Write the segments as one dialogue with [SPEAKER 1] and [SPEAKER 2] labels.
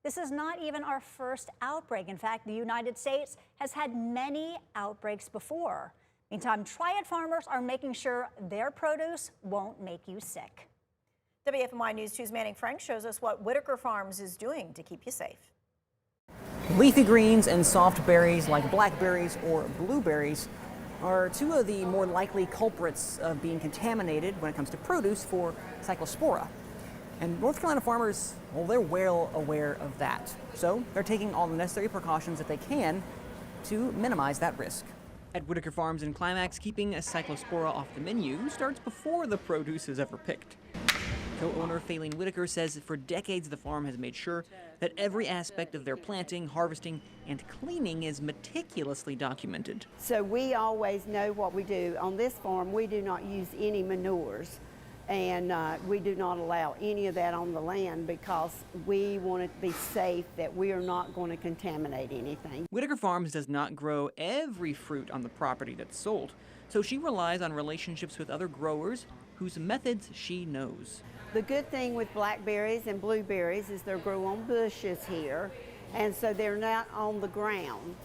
[SPEAKER 1] This is not even our first outbreak. In fact, the United States has had many outbreaks before. Meantime, Triad farmers are making sure their produce won't make you sick.
[SPEAKER 2] WFMY News 2's Manning Frank shows us what Whitaker Farms is doing to keep you safe.
[SPEAKER 3] Leafy greens and soft berries like blackberries or blueberries are two of the more likely culprits of being contaminated when it comes to produce for Cyclospora. And North Carolina farmers, well, they're well aware of that. So they're taking all the necessary precautions that they can to minimize that risk. At Whitaker Farms in Climax, keeping a Cyclospora off the menu starts before the produce is ever picked. Co-owner Faylene Whitaker says that for decades the farm has made sure that every aspect of their planting, harvesting, and cleaning is meticulously documented.
[SPEAKER 4] So we always know what we do. On this farm, we do not use any manures, and we do not allow any of that on the land because we want it to be safe that we are not going to contaminate anything.
[SPEAKER 3] Whitaker Farms does not grow every fruit on the property that's sold, so she relies on relationships with other growers whose methods she knows.
[SPEAKER 4] The good thing with blackberries and blueberries is they grow on bushes here, and so they're not on the ground.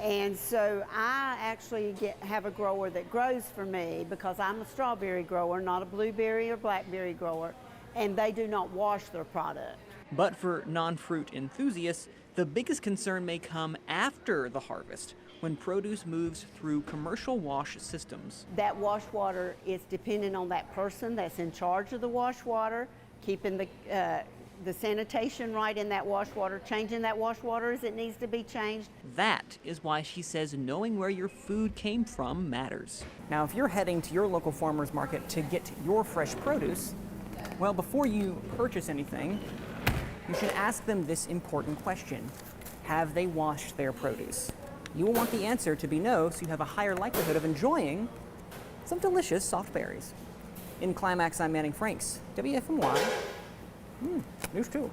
[SPEAKER 4] And so I actually have a grower that grows for me because I'm a strawberry grower, not a blueberry or blackberry grower, and they do not wash their product.
[SPEAKER 3] But for non-fruit enthusiasts, the biggest concern may come after the harvest, when produce moves through commercial wash systems.
[SPEAKER 4] That wash water is dependent on that person that's in charge of the wash water, keeping the sanitation right in that wash water, changing that wash water as it needs to be changed.
[SPEAKER 3] That is why she says knowing where your food came from matters. Now, if you're heading to your local farmer's market to get your fresh produce, well, before you purchase anything, you should ask them this important question. Have they washed their produce? You will want the answer to be no, so you have a higher likelihood of enjoying some delicious soft berries. In Climax, I'm Manning Franks, WFMY News 2.